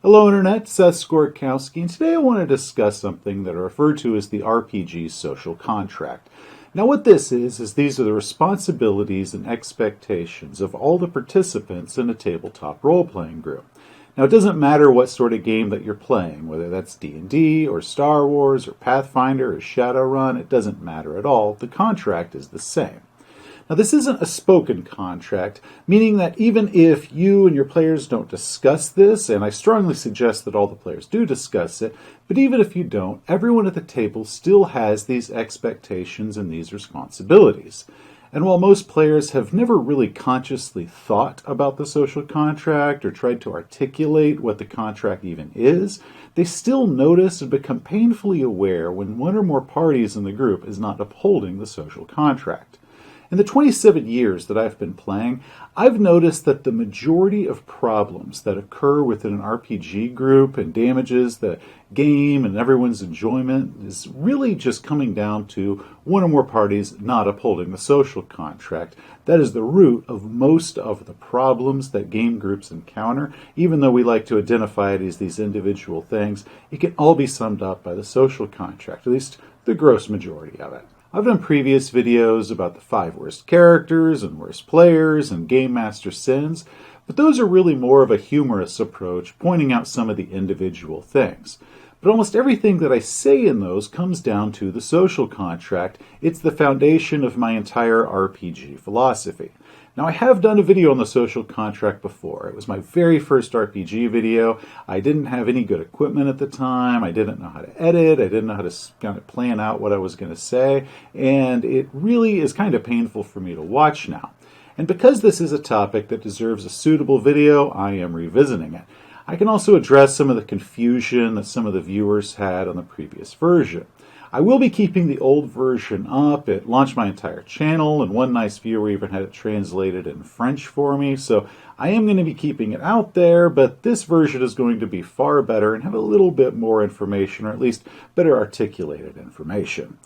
Hello Internet, Seth Skorkowski, and today I want to discuss something that I refer to as the RPG social contract. Now what this is these are the responsibilities and expectations of all the participants in a tabletop role-playing group. Now it doesn't matter what sort of game that you're playing, whether that's D&D or Star Wars or Pathfinder or Shadowrun, it doesn't matter at all. The contract is the same. Now, this isn't a spoken contract, meaning that even if you and your players don't discuss this, and I strongly suggest that all the players do discuss it, but even if you don't, everyone at the table still has these expectations and these responsibilities. And while most players have never really consciously thought about the social contract or tried to articulate what the contract even is, they still notice and become painfully aware when one or more parties in the group is not upholding the social contract. In the 27 years that I've been playing, I've noticed that the majority of problems that occur within an RPG group and damages the game and everyone's enjoyment is really just coming down to one or more parties not upholding the social contract. That is the root of most of the problems that game groups encounter. Even though we like to identify it as these individual things, it can all be summed up by the social contract, at least the gross majority of it. I've done previous videos about the 5 worst characters and worst players and Game Master sins, but those are really more of a humorous approach, pointing out some of the individual things. But almost everything that I say in those comes down to the social contract. It's the foundation of my entire RPG philosophy. Now, I have done a video on the social contract before. It was my very first RPG video. I didn't have any good equipment at the time. I didn't know how to edit. I didn't know how to kind of plan out what I was going to say. And it really is kind of painful for me to watch now. And because this is a topic that deserves a suitable video, I am revisiting it. I can also address some of the confusion that some of the viewers had on the previous version. I will be keeping the old version up. It launched my entire channel, and one nice viewer even had it translated in French for me, so I am going to be keeping it out there, but this version is going to be far better and have a little bit more information, or at least better articulated information.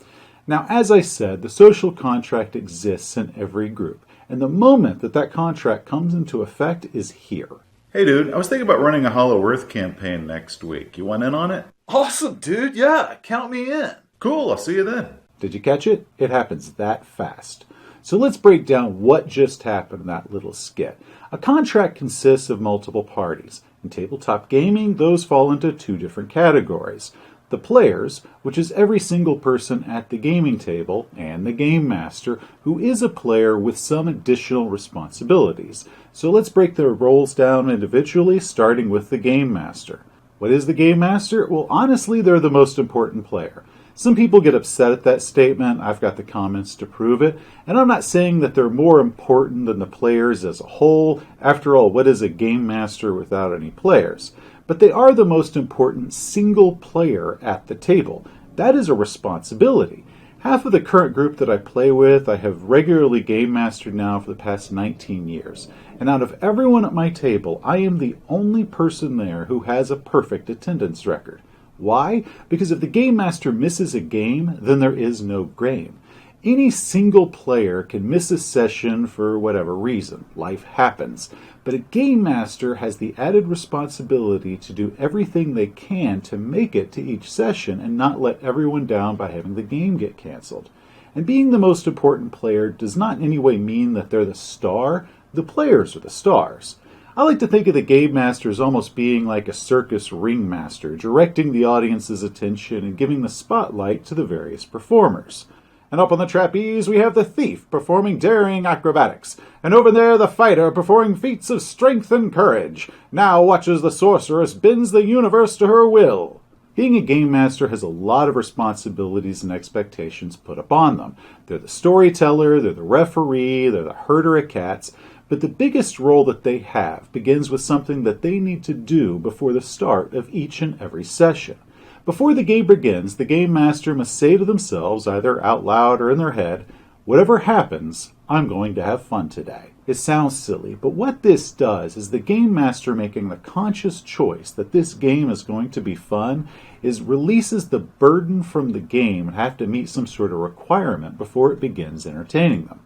Now, as I said, the social contract exists in every group, and the moment that that contract comes into effect is here. Hey dude, I was thinking about running a Hollow Earth campaign next week. You want in on it? Awesome, dude. Yeah, count me in. Cool, I'll see you then. Did you catch it? It happens that fast. So let's break down what just happened in that little skit. A contract consists of multiple parties. In tabletop gaming, those fall into 2 different categories. The players, which is every single person at the gaming table, and the game master, who is a player with some additional responsibilities. So let's break the roles down individually, starting with the game master. What is the game master? Well, honestly, they're the most important player. Some people get upset at that statement. I've got the comments to prove it. And I'm not saying that they're more important than the players as a whole. After all, what is a game master without any players? But they are the most important single player at the table. That is a responsibility. Half of the current group that I play with, I have regularly game mastered now for the past 19 years. And out of everyone at my table, I am the only person there who has a perfect attendance record. Why? Because if the game master misses a game, then there is no game. Any single player can miss a session for whatever reason. Life happens. But a game master has the added responsibility to do everything they can to make it to each session and not let everyone down by having the game get canceled. And being the most important player does not in any way mean that they're the star. The players are the stars. I like to think of the game master as almost being like a circus ringmaster, directing the audience's attention and giving the spotlight to the various performers. And up on the trapeze we have the thief performing daring acrobatics, and over there the fighter performing feats of strength and courage. Now watch as the sorceress bends the universe to her will. Being a game master has a lot of responsibilities and expectations put upon them. They're the storyteller, they're the referee, they're the herder of cats. But the biggest role that they have begins with something that they need to do before the start of each and every session. Before the game begins, the game master must say to themselves, either out loud or in their head, "Whatever happens, I'm going to have fun today." It sounds silly, but what this does is the game master making the conscious choice that this game is going to be fun is releases the burden from the game and have to meet some sort of requirement before it begins entertaining them.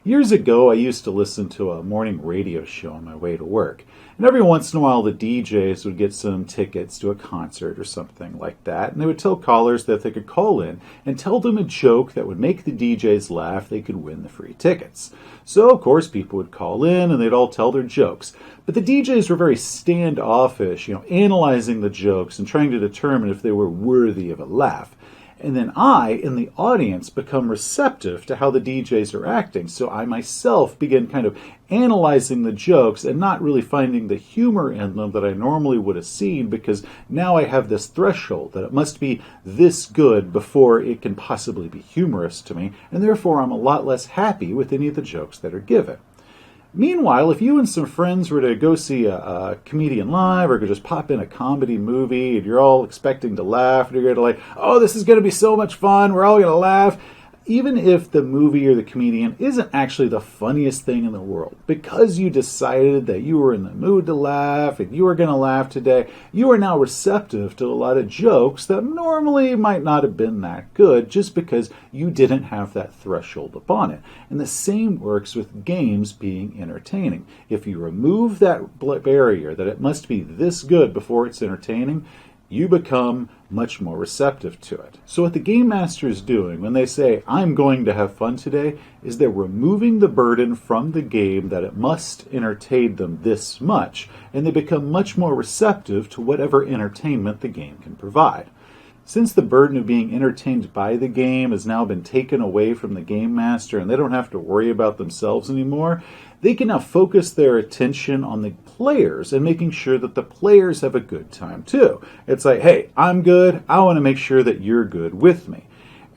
Years ago, I used to listen to a morning radio show on my way to work. And every once in a while, the DJs would get some tickets to a concert or something like that. And they would tell callers that if they could call in and tell them a joke that would make the DJs laugh, they could win the free tickets. So, of course, people would call in and they'd all tell their jokes. But the DJs were very standoffish, analyzing the jokes and trying to determine if they were worthy of a laugh. And then I, in the audience, become receptive to how the DJs are acting. So I myself begin kind of analyzing the jokes and not really finding the humor in them that I normally would have seen, because now I have this threshold that it must be this good before it can possibly be humorous to me. And therefore I'm a lot less happy with any of the jokes that are given. Meanwhile, if you and some friends were to go see a comedian live, or could just pop in a comedy movie, and you're all expecting to laugh, and you're going to oh, this is going to be so much fun, we're all going to laugh, even if the movie or the comedian isn't actually the funniest thing in the world, because you decided that you were in the mood to laugh and you were going to laugh today, you are now receptive to a lot of jokes that normally might not have been that good, just because you didn't have that threshold upon it. And the same works with games being entertaining. If you remove that barrier that it must be this good before it's entertaining, you become much more receptive to it. So what the Game Master is doing when they say, I'm going to have fun today, is they're removing the burden from the game that it must entertain them this much, and they become much more receptive to whatever entertainment the game can provide. Since the burden of being entertained by the game has now been taken away from the Game Master and they don't have to worry about themselves anymore, they can now focus their attention on the players and making sure that the players have a good time too. It's like, hey, I'm good, I want to make sure that you're good with me.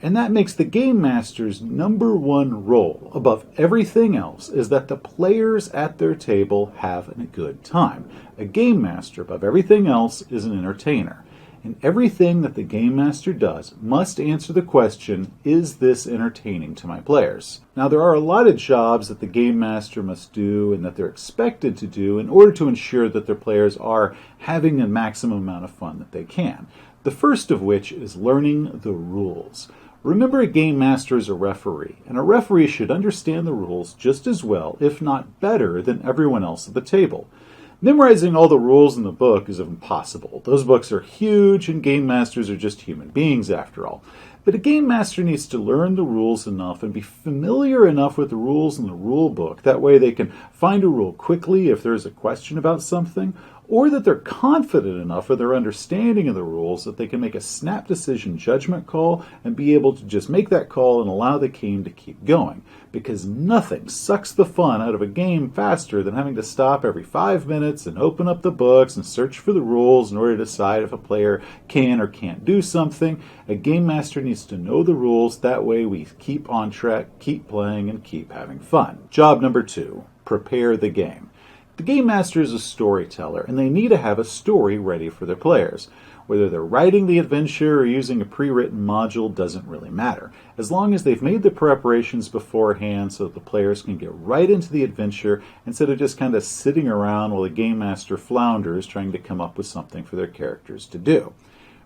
And that makes the Game Master's number one role above everything else is that the players at their table have a good time. A Game Master above everything else is an entertainer. And everything that the Game Master does must answer the question, is this entertaining to my players? Now, there are a lot of jobs that the Game Master must do and that they're expected to do in order to ensure that their players are having the maximum amount of fun that they can. The first of which is learning the rules. Remember, a Game Master is a referee, and a referee should understand the rules just as well, if not better, than everyone else at the table. Memorizing all the rules in the book is impossible. Those books are huge, and Game Masters are just human beings after all. But a Game Master needs to learn the rules enough and be familiar enough with the rules in the rule book. That way they can find a rule quickly if there's a question about something, or that they're confident enough with their understanding of the rules that they can make a snap decision judgment call and be able to just make that call and allow the game to keep going. Because nothing sucks the fun out of a game faster than having to stop every 5 minutes and open up the books and search for the rules in order to decide if a player can or can't do something. A Game Master needs to know the rules. That way we keep on track, keep playing, and keep having fun. Job number 2, prepare the game. The Game Master is a storyteller, and they need to have a story ready for their players. Whether they're writing the adventure or using a pre-written module doesn't really matter, as long as they've made the preparations beforehand so that the players can get right into the adventure instead of just kind of sitting around while the Game Master flounders trying to come up with something for their characters to do.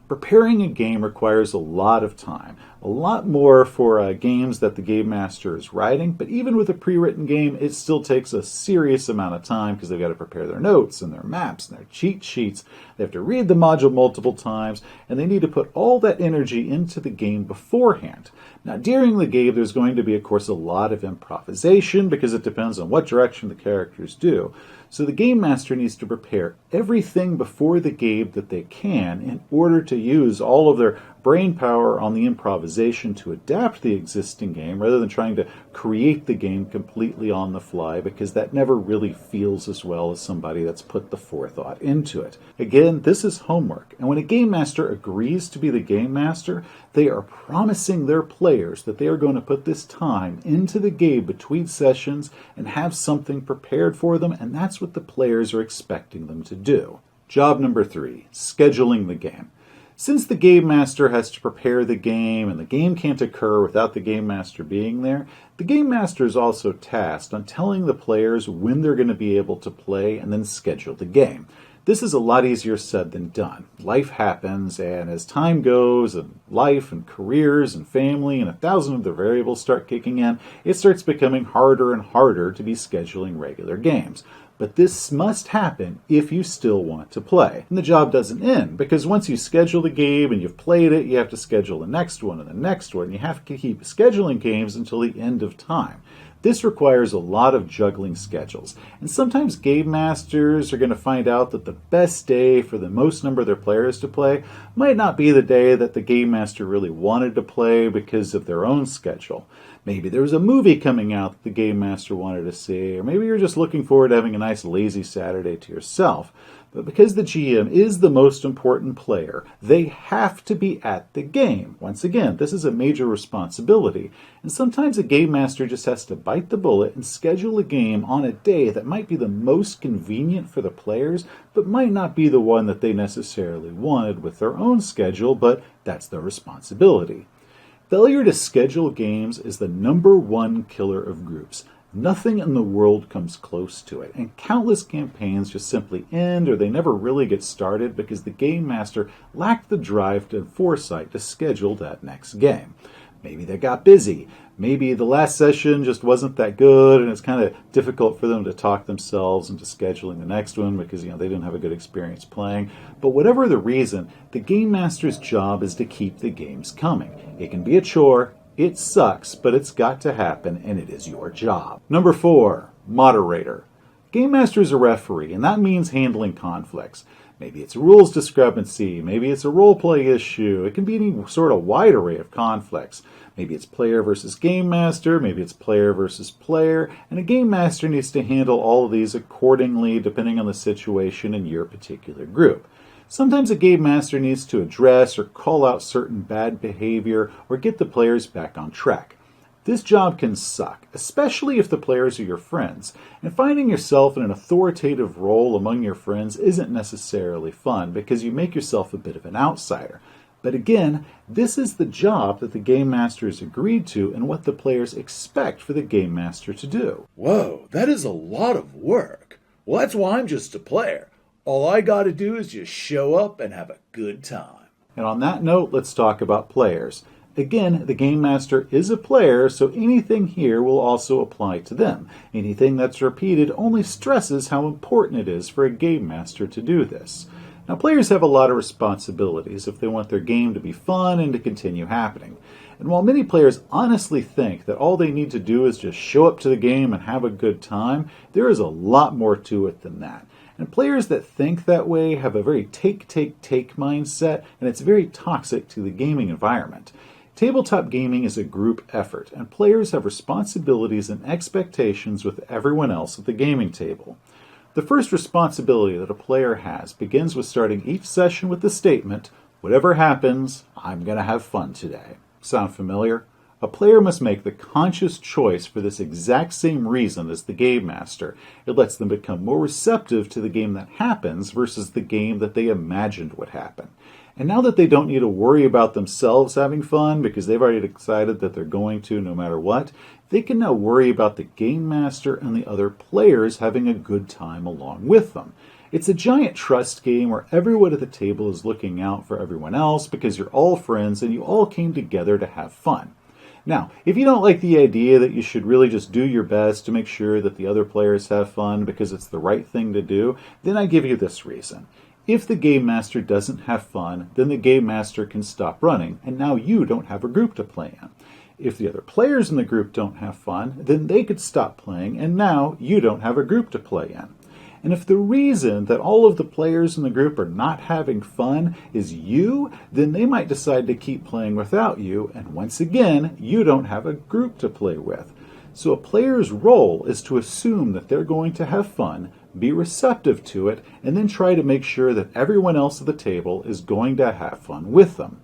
Preparing a game requires a lot of time, a lot more for games that the Game Master is writing, but even with a pre-written game, it still takes a serious amount of time because they've got to prepare their notes and their maps and their cheat sheets. They have to read the module multiple times, and they need to put all that energy into the game beforehand. Now, during the game, there's going to be, of course, a lot of improvisation because it depends on what direction the characters do. So the Game Master needs to prepare everything before the game that they can in order to use all of their brain power on the improvisation to adapt the existing game rather than trying to create the game completely on the fly, because that never really feels as well as somebody that's put the forethought into it. Again, this is homework, and when a Game Master agrees to be the Game Master, they are promising their players that they are going to put this time into the game between sessions and have something prepared for them, and that's what the players are expecting them to do. Job number 3, scheduling the game. Since the Game Master has to prepare the game and the game can't occur without the Game Master being there, the Game Master is also tasked on telling the players when they're going to be able to play and then schedule the game. This is a lot easier said than done. Life happens, and as time goes, and life and careers and family and 1,000 other variables start kicking in, it starts becoming harder and harder to be scheduling regular games. But this must happen if you still want to play. And the job doesn't end, because once you schedule the game and you've played it, you have to schedule the next one and the next one. You have to keep scheduling games until the end of time. This requires a lot of juggling schedules, and sometimes game masters are going to find out that the best day for the most number of their players to play might not be the day that the game master really wanted to play because of their own schedule. Maybe there was a movie coming out that the game master wanted to see, or maybe you're just looking forward to having a nice lazy Saturday to yourself. But because the GM is the most important player, they have to be at the game. Once again, this is a major responsibility, and sometimes a game master just has to bite the bullet and schedule a game on a day that might be the most convenient for the players, but might not be the one that they necessarily wanted with their own schedule, but that's their responsibility. Failure to schedule games is the #1 killer of groups. Nothing in the world comes close to it, and countless campaigns just simply end or they never really get started because the game master lacked the drive and foresight to schedule that next game. Maybe they got busy. Maybe the last session just wasn't that good and it's kind of difficult for them to talk themselves into scheduling the next one because they didn't have a good experience playing. But whatever the reason, the game master's job is to keep the games coming. It can be a chore. It sucks, but it's got to happen, and it is your job. Number 4, Moderator. Game Master is a referee, and that means handling conflicts. Maybe it's a rules discrepancy, maybe it's a role-play issue. It can be any sort of wide array of conflicts. Maybe it's player versus game master, maybe it's player versus player, and a game master needs to handle all of these accordingly depending on the situation in your particular group. Sometimes a game master needs to address or call out certain bad behavior or get the players back on track. This job can suck, especially if the players are your friends, and finding yourself in an authoritative role among your friends isn't necessarily fun because you make yourself a bit of an outsider. But again, this is the job that the game master has agreed to and what the players expect for the game master to do. Whoa, that is a lot of work. Well, that's why I'm just a player. All I gotta do is just show up and have a good time. And on that note, let's talk about players. Again, the game master is a player, so anything here will also apply to them. Anything that's repeated only stresses how important it is for a game master to do this. Now, players have a lot of responsibilities if they want their game to be fun and to continue happening. And while many players honestly think that all they need to do is just show up to the game and have a good time, there is a lot more to it than that. And players that think that way have a very take mindset, and it's very toxic to the gaming environment. Tabletop gaming is a group effort, and players have responsibilities and expectations with everyone else at the gaming table. The first responsibility that a player has begins with starting each session with the statement, "Whatever happens, I'm going to have fun today." Sound familiar? A player must make the conscious choice for this exact same reason as the game master. It lets them become more receptive to the game that happens versus the game that they imagined would happen. And now that they don't need to worry about themselves having fun because they've already decided that they're going to no matter what, they can now worry about the game master and the other players having a good time along with them. It's a giant trust game where everyone at the table is looking out for everyone else because you're all friends and you all came together to have fun. Now, if you don't like the idea that you should really just do your best to make sure that the other players have fun because it's the right thing to do, then I give you this reason. If the game master doesn't have fun, then the game master can stop running, and now you don't have a group to play in. If the other players in the group don't have fun, then they could stop playing, and now you don't have a group to play in. And if the reason that all of the players in the group are not having fun is you, then they might decide to keep playing without you, and once again, you don't have a group to play with. So a player's role is to assume that they're going to have fun, be receptive to it, and then try to make sure that everyone else at the table is going to have fun with them.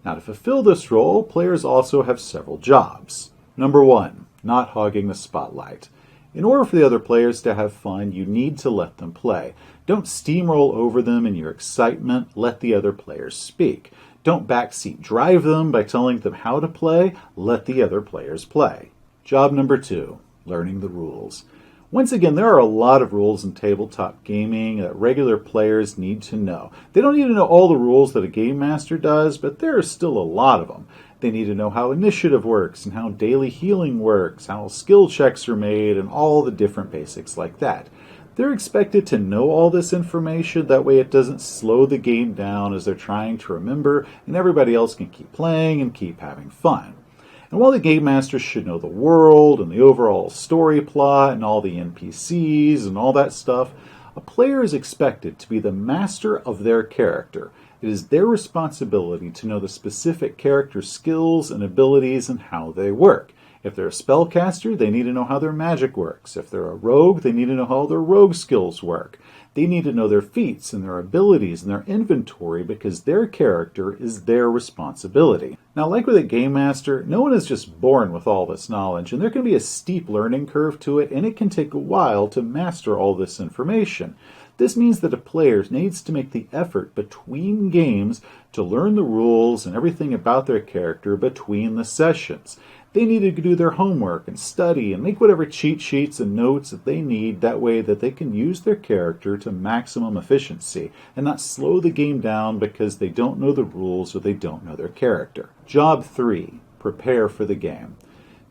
Now, to fulfill this role, players also have several jobs. Number 1, not hogging the spotlight. In order for the other players to have fun, you need to let them play. Don't steamroll over them in your excitement. Let the other players speak. Don't backseat drive them by telling them how to play. Let the other players play. Job number 2, learning the rules. Once again, there are a lot of rules in tabletop gaming that regular players need to know. They don't need to know all the rules that a game master does, but there are still a lot of them. They need to know how initiative works and how daily healing works, how skill checks are made, and all the different basics like that. They're expected to know all this information, that way it doesn't slow the game down as they're trying to remember, and everybody else can keep playing and keep having fun. And while the game master should know the world and the overall story plot and all the NPCs and all that stuff, a player is expected to be the master of their character. It is their responsibility to know the specific character skills and abilities and how they work. If they're a spellcaster, they need to know how their magic works. If they're a rogue, they need to know how their rogue skills work. They need to know their feats and their abilities and their inventory because their character is their responsibility. Now, like with a game master, no one is just born with all this knowledge, and there can be a steep learning curve to it, and it can take a while to master all this information. This means that a player needs to make the effort between games to learn the rules and everything about their character between the sessions. They need to do their homework and study and make whatever cheat sheets and notes that they need, that way that they can use their character to maximum efficiency and not slow the game down because they don't know the rules or they don't know their character. Job 3. Prepare for the game.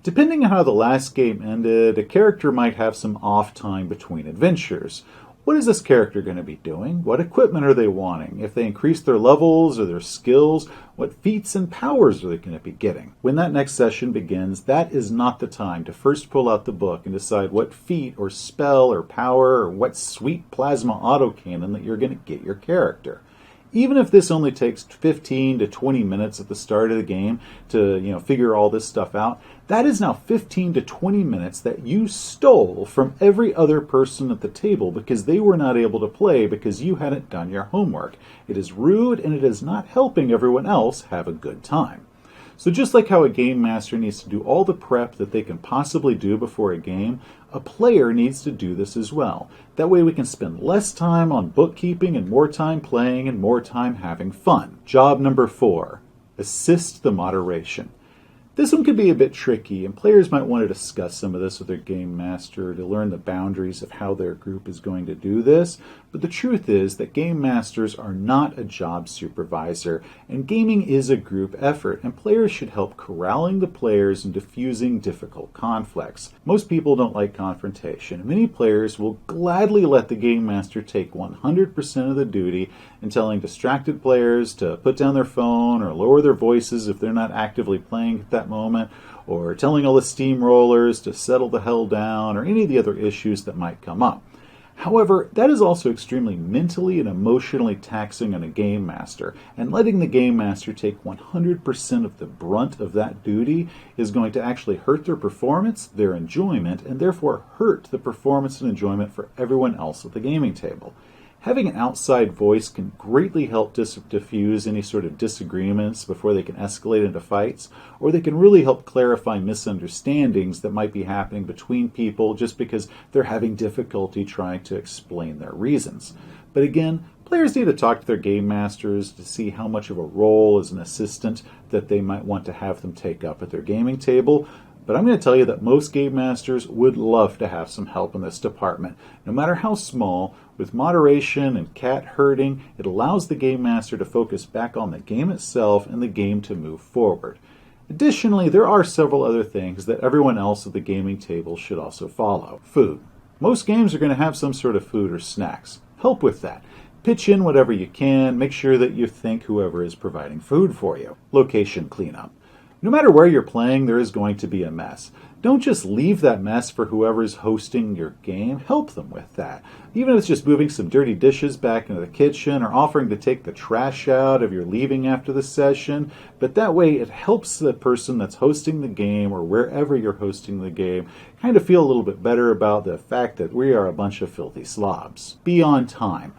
Depending on how the last game ended, a character might have some off time between adventures. What is this character going to be doing? What equipment are they wanting? If they increase their levels or their skills, what feats and powers are they going to be getting? When that next session begins, that is not the time to first pull out the book and decide what feat or spell or power or what sweet plasma autocannon that you're going to get your character. Even if this only takes 15 to 20 minutes at the start of the game to, figure all this stuff out, that is now 15 to 20 minutes that you stole from every other person at the table because they were not able to play because you hadn't done your homework. It is rude and it is not helping everyone else have a good time. So just like how a game master needs to do all the prep that they can possibly do before a game, a player needs to do this as well. That way we can spend less time on bookkeeping and more time playing and more time having fun. Job number 4, assist the moderation. This one could be a bit tricky, and players might want to discuss some of this with their game master to learn the boundaries of how their group is going to do this. But the truth is that game masters are not a job supervisor, and gaming is a group effort, and players should help corralling the players and diffusing difficult conflicts. Most people don't like confrontation, and many players will gladly let the game master take 100% of the duty in telling distracted players to put down their phone or lower their voices if they're not actively playing at that moment, or telling all the steamrollers to settle the hell down, or any of the other issues that might come up. However, that is also extremely mentally and emotionally taxing on a game master, and letting the game master take 100% of the brunt of that duty is going to actually hurt their performance, their enjoyment, and therefore hurt the performance and enjoyment for everyone else at the gaming table. Having an outside voice can greatly help diffuse any sort of disagreements before they can escalate into fights, or they can really help clarify misunderstandings that might be happening between people just because they're having difficulty trying to explain their reasons. But again, players need to talk to their game masters to see how much of a role as an assistant that they might want to have them take up at their gaming table. But I'm going to tell you that most game masters would love to have some help in this department. No matter how small, with moderation and cat herding, it allows the game master to focus back on the game itself and the game to move forward. Additionally, there are several other things that everyone else at the gaming table should also follow. Food. Most games are going to have some sort of food or snacks. Help with that. Pitch in whatever you can. Make sure that you thank whoever is providing food for you. Location cleanup. No matter where you're playing, there is going to be a mess. Don't just leave that mess for whoever's hosting your game. Help them with that. Even if it's just moving some dirty dishes back into the kitchen or offering to take the trash out if you're leaving after the session. But that way it helps the person that's hosting the game or wherever you're hosting the game kind of feel a little bit better about the fact that we are a bunch of filthy slobs. Be on time.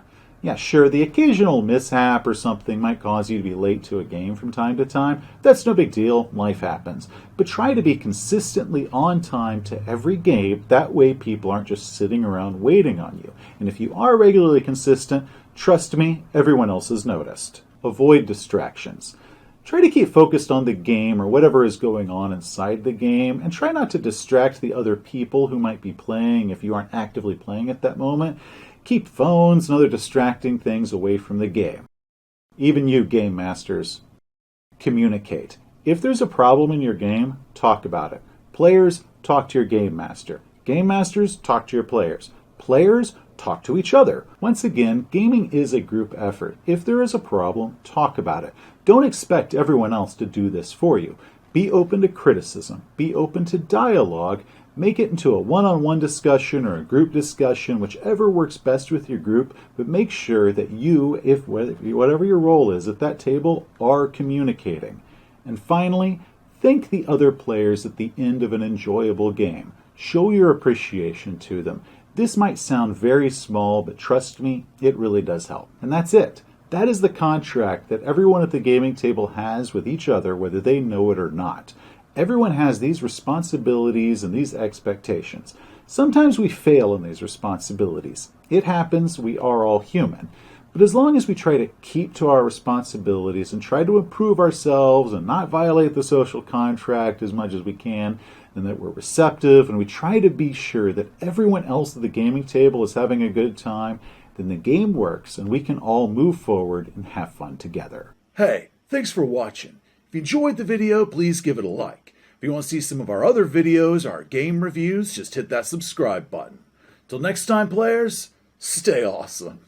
Yeah, sure, the occasional mishap or something might cause you to be late to a game from time to time. That's no big deal. Life happens. But try to be consistently on time to every game. That way people aren't just sitting around waiting on you. And if you are regularly consistent, trust me, everyone else has noticed. Avoid distractions. Try to keep focused on the game or whatever is going on inside the game, and try not to distract the other people who might be playing if you aren't actively playing at that moment. Keep phones and other distracting things away from the game. Even you, game masters, communicate. If there's a problem in your game, talk about it. Players, talk to your game master. Game masters, talk to your players. Players, talk to each other. Once again, gaming is a group effort. If there is a problem, talk about it. Don't expect everyone else to do this for you. Be open to criticism. Be open to dialogue. Make it into a one-on-one discussion or a group discussion, whichever works best with your group, but make sure that you, whatever your role is at that table, are communicating. And finally, thank the other players at the end of an enjoyable game. Show your appreciation to them. This might sound very small, but trust me, it really does help. And that's it. That is the contract that everyone at the gaming table has with each other, whether they know it or not. Everyone has these responsibilities and these expectations. Sometimes we fail in these responsibilities. It happens, we are all human. But as long as we try to keep to our responsibilities and try to improve ourselves and not violate the social contract as much as we can, and that we're receptive and we try to be sure that everyone else at the gaming table is having a good time, then the game works and we can all move forward and have fun together. Hey, thanks for watching. If you enjoyed the video, please give it a like. If you want to see some of our other videos, our game reviews, just hit that subscribe button. Till next time, players, stay awesome.